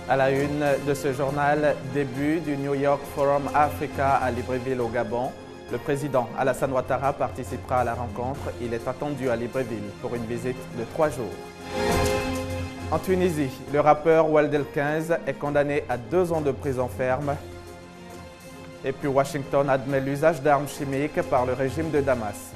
À la une de ce journal, début du New York Forum Africa à Libreville au Gabon. Le président Alassane Ouattara participera à la rencontre. Il est attendu à Libreville pour une visite de 3 jours. En Tunisie, le rappeur Waldel 15 est condamné à 2 ans de prison ferme. Et puis Washington admet l'usage d'armes chimiques par le régime de Damas.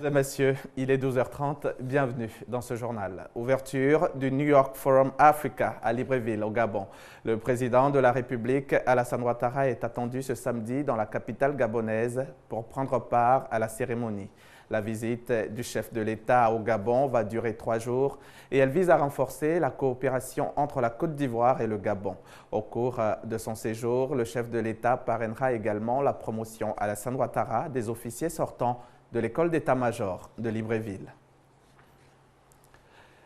Mesdames et messieurs, il est 12h30, bienvenue dans ce journal. Ouverture du New York Forum Africa à Libreville, au Gabon. Le président de la République, Alassane Ouattara, est attendu ce samedi dans la capitale gabonaise pour prendre part à la cérémonie. La visite du chef de l'État au Gabon va durer 3 jours et elle vise à renforcer la coopération entre la Côte d'Ivoire et le Gabon. Au cours de son séjour, le chef de l'État parrainera également la promotion Alassane Ouattara des officiers sortants de l'école d'état-major de Libreville.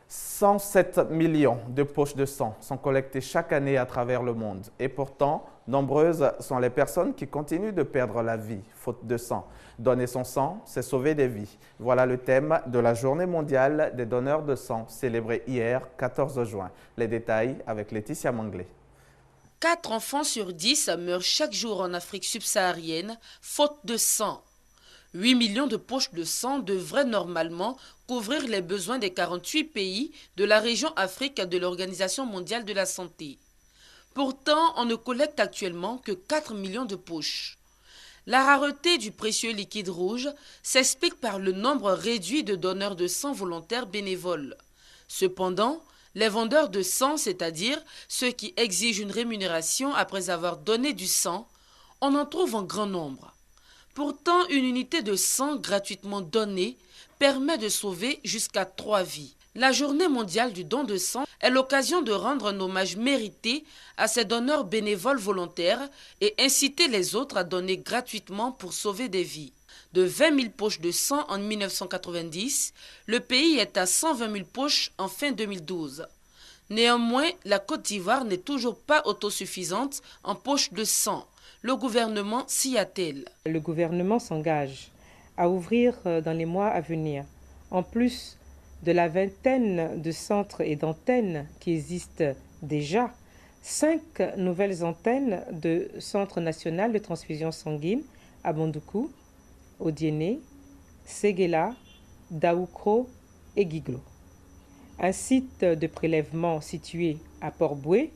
107 millions de poches de sang sont collectées chaque année à travers le monde. Et pourtant, nombreuses sont les personnes qui continuent de perdre la vie, faute de sang. Donner son sang, c'est sauver des vies. Voilà le thème de la Journée mondiale des donneurs de sang, célébrée hier, 14 juin. Les détails avec Laetitia Manglé. 4 enfants sur 10 meurent chaque jour en Afrique subsaharienne, faute de sang. 8 millions de poches de sang devraient normalement couvrir les besoins des 48 pays de la région Afrique de l'Organisation mondiale de la santé. Pourtant, on ne collecte actuellement que 4 millions de poches. La rareté du précieux liquide rouge s'explique par le nombre réduit de donneurs de sang volontaires bénévoles. Cependant, les vendeurs de sang, c'est-à-dire ceux qui exigent une rémunération après avoir donné du sang, on en trouve en grand nombre. Pourtant, une unité de sang gratuitement donnée permet de sauver jusqu'à 3 vies. La Journée mondiale du don de sang est l'occasion de rendre un hommage mérité à ces donneurs bénévoles volontaires et inciter les autres à donner gratuitement pour sauver des vies. De 20 000 poches de sang en 1990, le pays est à 120 000 poches en fin 2012. Néanmoins, la Côte d'Ivoire n'est toujours pas autosuffisante en poches de sang. Le gouvernement s'y attelle. Le gouvernement s'engage à ouvrir dans les mois à venir, en plus de la vingtaine de centres et d'antennes qui existent déjà, 5 nouvelles antennes de Centre national de transfusion sanguine à Bandoukou, Odiéné, Séguéla, Daoukro et Guiglo. Un site de prélèvement situé à Port-Boué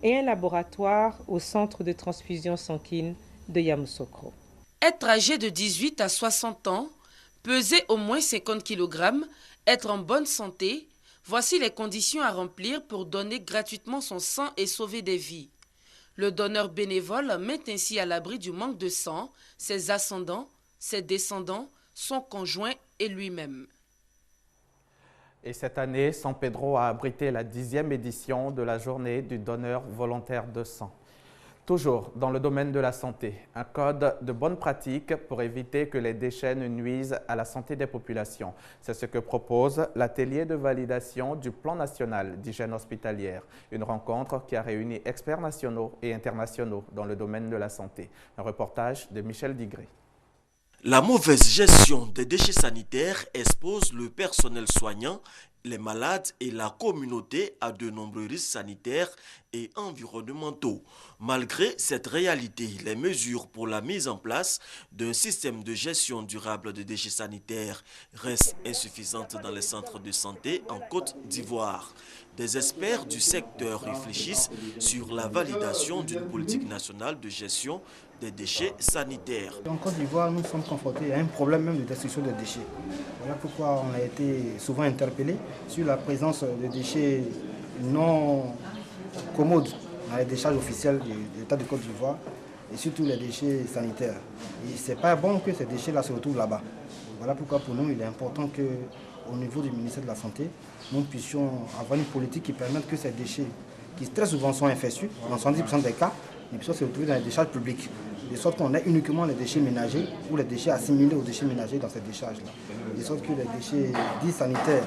et un laboratoire au centre de transfusion sanguine de Yamoussoukro. Être âgé de 18 à 60 ans, peser au moins 50 kg, être en bonne santé, voici les conditions à remplir pour donner gratuitement son sang et sauver des vies. Le donneur bénévole met ainsi à l'abri du manque de sang ses ascendants, ses descendants, son conjoint et lui-même. Et cette année, San Pedro a abrité la 10e édition de la journée du donneur volontaire de sang. Toujours dans le domaine de la santé, un code de bonne pratique pour éviter que les déchets ne nuisent à la santé des populations. C'est ce que propose l'atelier de validation du plan national d'hygiène hospitalière, une rencontre qui a réuni experts nationaux et internationaux dans le domaine de la santé. Un reportage de Michel Digré. La mauvaise gestion des déchets sanitaires expose le personnel soignant, les malades et la communauté à de nombreux risques sanitaires et environnementaux. Malgré cette réalité, les mesures pour la mise en place d'un système de gestion durable des déchets sanitaires restent insuffisantes dans les centres de santé en Côte d'Ivoire. Des experts du secteur réfléchissent sur la validation d'une politique nationale de gestion des déchets sanitaires. En Côte d'Ivoire, nous sommes confrontés à un problème même de destruction des déchets. Voilà pourquoi on a été souvent interpellé sur la présence de déchets non commodes dans les décharges officielles de l'État de Côte d'Ivoire et surtout les déchets sanitaires. Et ce n'est pas bon que ces déchets-là se retrouvent là-bas. Voilà pourquoi pour nous, il est important qu'au niveau du ministère de la Santé, nous puissions avoir une politique qui permette que ces déchets, qui très souvent sont infectieux, dans 70% des cas, ils puissent se retrouver dans les décharges publiques. De sorte qu'on ait uniquement les déchets ménagers ou les déchets assimilés aux déchets ménagers dans ces décharges-là. De sorte que les déchets dits sanitaires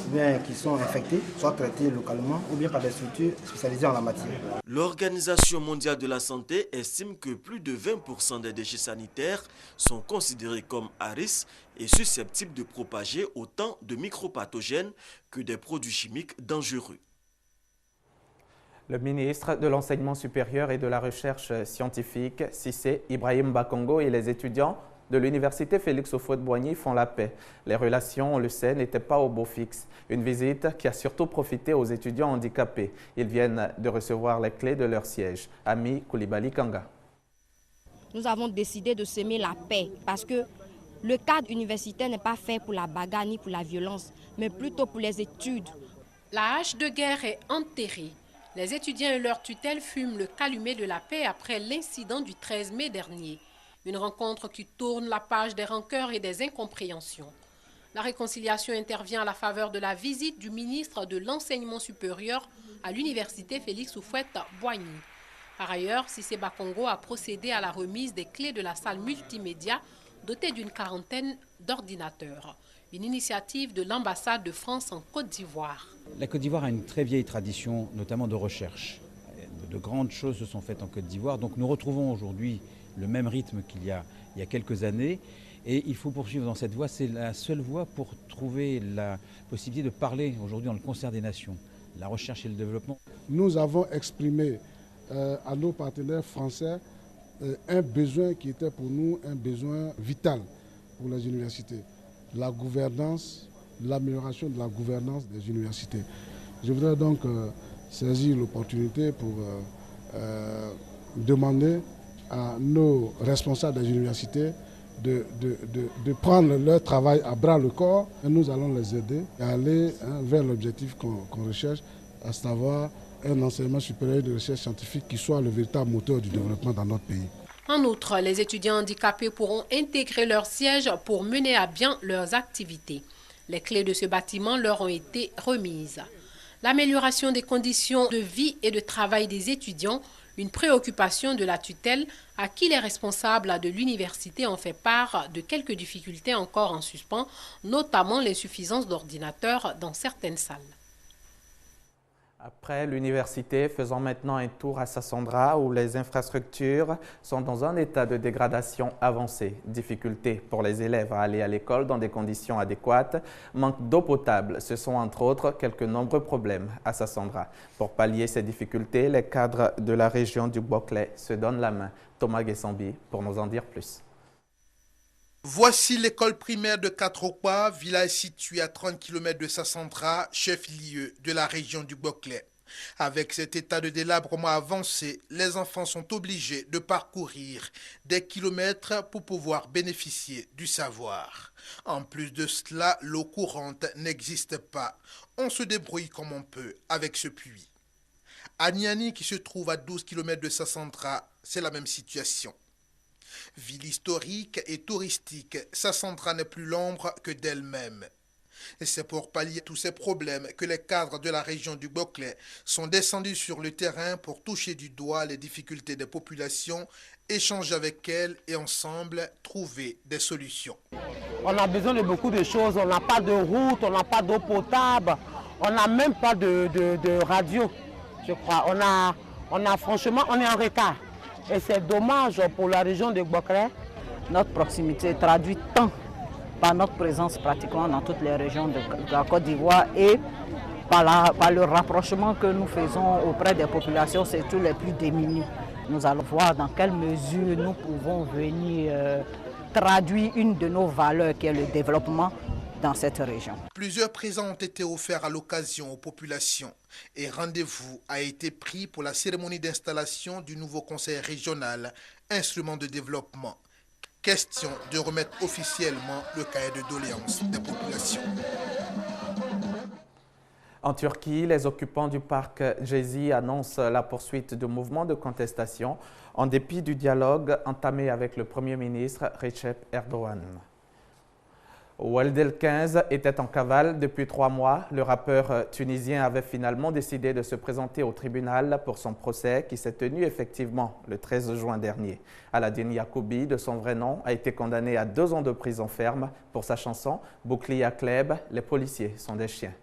bien, qui sont infectés soient traités localement ou bien par des structures spécialisées en la matière. L'Organisation mondiale de la santé estime que plus de 20% des déchets sanitaires sont considérés comme à risque et susceptibles de propager autant de micropathogènes que des produits chimiques dangereux. Le ministre de l'Enseignement supérieur et de la Recherche scientifique, Cissé Ibrahim Bakongo, et les étudiants de l'université Félix Houphouët-Boigny font la paix. Les relations, on le sait, n'étaient pas au beau fixe. Une visite qui a surtout profité aux étudiants handicapés. Ils viennent de recevoir les clés de leur siège. Ami Koulibaly Kanga. Nous avons décidé de semer la paix parce que le cadre universitaire n'est pas fait pour la bagarre ni pour la violence, mais plutôt pour les études. La hache de guerre est enterrée. Les étudiants et leurs tutelles fument le calumet de la paix après l'incident du 13 mai dernier. Une rencontre qui tourne la page des rancœurs et des incompréhensions. La réconciliation intervient à la faveur de la visite du ministre de l'Enseignement supérieur à l'université Félix Houphouët-Boigny. Par ailleurs, Cissé Bakongo a procédé à la remise des clés de la salle multimédia dotée d'une 40aine d'ordinateurs. Une initiative de l'ambassade de France en Côte d'Ivoire. La Côte d'Ivoire a une très vieille tradition, notamment de recherche. De grandes choses se sont faites en Côte d'Ivoire, donc nous retrouvons aujourd'hui le même rythme qu'il y a quelques années. Et il faut poursuivre dans cette voie. C'est la seule voie pour trouver la possibilité de parler aujourd'hui dans le concert des nations, la recherche et le développement. Nous avons exprimé à nos partenaires français un besoin qui était pour nous un besoin vital pour les universités. La gouvernance, l'amélioration de la gouvernance des universités. Je voudrais donc saisir l'opportunité pour demander à nos responsables des universités de prendre leur travail à bras le corps et nous allons les aider à aller vers l'objectif qu'on recherche, à savoir un enseignement supérieur de recherche scientifique qui soit le véritable moteur du développement dans notre pays. En outre, les étudiants handicapés pourront intégrer leur siège pour mener à bien leurs activités. Les clés de ce bâtiment leur ont été remises. L'amélioration des conditions de vie et de travail des étudiants, une préoccupation de la tutelle à qui les responsables de l'université ont fait part de quelques difficultés encore en suspens, notamment l'insuffisance d'ordinateurs dans certaines salles. Après l'université, faisons maintenant un tour à Sassandra où les infrastructures sont dans un état de dégradation avancée. Difficultés pour les élèves à aller à l'école dans des conditions adéquates, manque d'eau potable. Ce sont entre autres quelques nombreux problèmes à Sassandra. Pour pallier ces difficultés, les cadres de la région du Boclé se donnent la main. Thomas Guessambi pour nous en dire plus. Voici l'école primaire de Katrokwa, village situé à 30 km de Sassandra, chef-lieu de la région du Boclé. Avec cet état de délabrement avancé, les enfants sont obligés de parcourir des kilomètres pour pouvoir bénéficier du savoir. En plus de cela, l'eau courante n'existe pas. On se débrouille comme on peut avec ce puits. À Niani, qui se trouve à 12 km de Sassandra, c'est la même situation. Ville historique et touristique, Sassandra n'est plus l'ombre que d'elle-même. Et c'est pour pallier tous ces problèmes que les cadres de la région du Boclé sont descendus sur le terrain pour toucher du doigt les difficultés des populations, échanger avec elles et ensemble trouver des solutions. On a besoin de beaucoup de choses, on n'a pas de route, on n'a pas d'eau potable, on n'a même pas de radio, je crois. Franchement, on est en retard. Et c'est dommage pour la région de Boclé. Notre proximité traduit tant par notre présence pratiquement dans toutes les régions de la Côte d'Ivoire et par le rapprochement que nous faisons auprès des populations, surtout les plus démunies. Nous allons voir dans quelle mesure nous pouvons venir traduire une de nos valeurs qui est le développement dans cette région. Plusieurs présents ont été offerts à l'occasion aux populations et rendez-vous a été pris pour la cérémonie d'installation du nouveau conseil régional, instrument de développement. Question de remettre officiellement le cahier de doléances des populations. En Turquie, les occupants du parc Gezi annoncent la poursuite du mouvement de contestation en dépit du dialogue entamé avec le Premier ministre Recep Erdogan. Waldel 15 était en cavale depuis 3 mois. Le rappeur tunisien avait finalement décidé de se présenter au tribunal pour son procès qui s'est tenu effectivement le 13 juin dernier. Aladine Yacoubi, de son vrai nom, a été condamné à 2 ans de prison ferme pour sa chanson « Bouklia Kleb, les policiers sont des chiens ».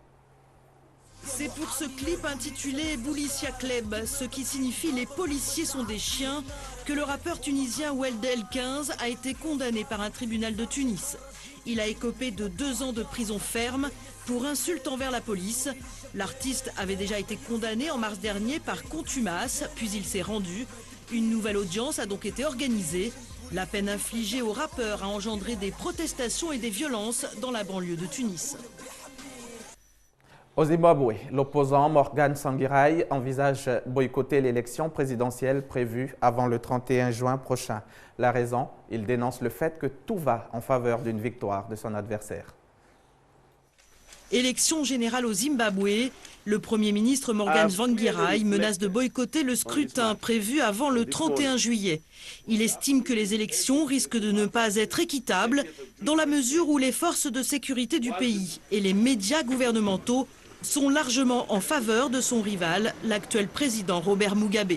C'est pour ce clip intitulé Boulissia Kleb, ce qui signifie les policiers sont des chiens, que le rappeur tunisien Weld El 15 a été condamné par un tribunal de Tunis. Il a écopé de 2 ans de prison ferme pour insulte envers la police. L'artiste avait déjà été condamné en mars dernier par contumace, puis il s'est rendu. Une nouvelle audience a donc été organisée. La peine infligée au rappeur a engendré des protestations et des violences dans la banlieue de Tunis. Au Zimbabwe, l'opposant Morgan Tsvangirai envisage boycotter l'élection présidentielle prévue avant le 31 juin prochain. La raison, il dénonce le fait que tout va en faveur d'une victoire de son adversaire. Élection générale au Zimbabwe, le Premier ministre Morgan Tsvangirai menace de boycotter le scrutin prévu avant le 31 juillet. Il estime que les élections risquent de ne pas être équitables dans la mesure où les forces de sécurité du pays et les médias gouvernementaux sont largement en faveur de son rival, l'actuel président Robert Mugabe.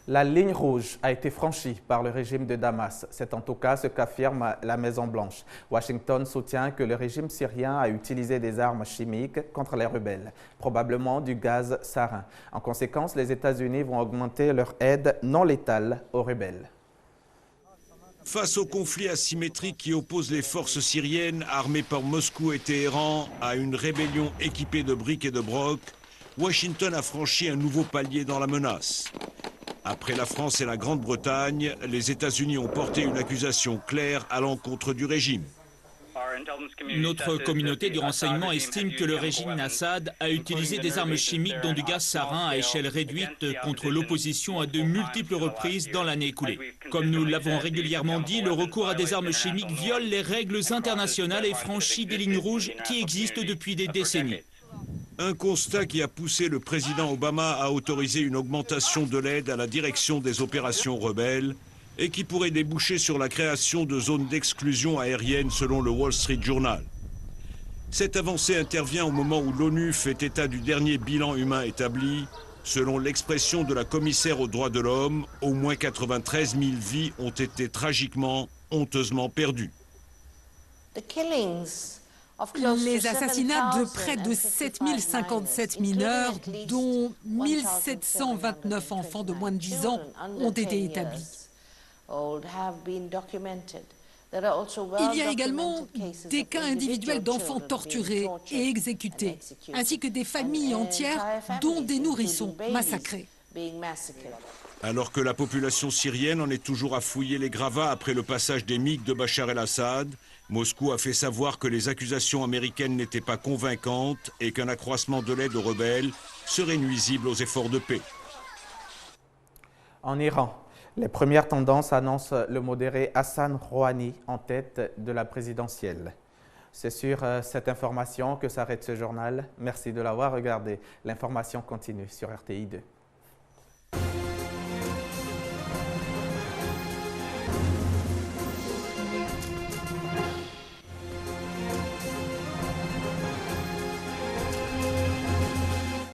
La ligne rouge a été franchie par le régime de Damas. C'est en tout cas ce qu'affirme la Maison-Blanche. Washington soutient que le régime syrien a utilisé des armes chimiques contre les rebelles, probablement du gaz sarin. En conséquence, les États-Unis vont augmenter leur aide non létale aux rebelles. Face au conflit asymétrique qui oppose les forces syriennes armées par Moscou et Téhéran à une rébellion équipée de briques et de broc, Washington a franchi un nouveau palier dans la menace. Après la France et la Grande-Bretagne, les États-Unis ont porté une accusation claire à l'encontre du régime. Notre communauté du renseignement estime que le régime Assad a utilisé des armes chimiques dont du gaz sarin à échelle réduite contre l'opposition à de multiples reprises dans l'année écoulée. Comme nous l'avons régulièrement dit, le recours à des armes chimiques viole les règles internationales et franchit des lignes rouges qui existent depuis des décennies. Un constat qui a poussé le président Obama à autoriser une augmentation de l'aide à la direction des opérations rebelles et qui pourrait déboucher sur la création de zones d'exclusion aérienne selon le Wall Street Journal. Cette avancée intervient au moment où l'ONU fait état du dernier bilan humain établi. Selon l'expression de la commissaire aux droits de l'homme, au moins 93 000 vies ont été tragiquement, honteusement perdues. Les assassinats de près de 7057 mineurs, dont 1729 enfants de moins de 10 ans, ont été établis. Il y a également des cas individuels d'enfants torturés et exécutés, ainsi que des familles entières, dont des nourrissons massacrés. Alors que la population syrienne en est toujours à fouiller les gravats après le passage des MiG de Bachar el-Assad, Moscou a fait savoir que les accusations américaines n'étaient pas convaincantes et qu'un accroissement de l'aide aux rebelles serait nuisible aux efforts de paix. En Iran, les premières tendances annoncent le modéré Hassan Rouhani en tête de la présidentielle. C'est sur cette information que s'arrête ce journal. Merci de l'avoir regardé. L'information continue sur RTI 2.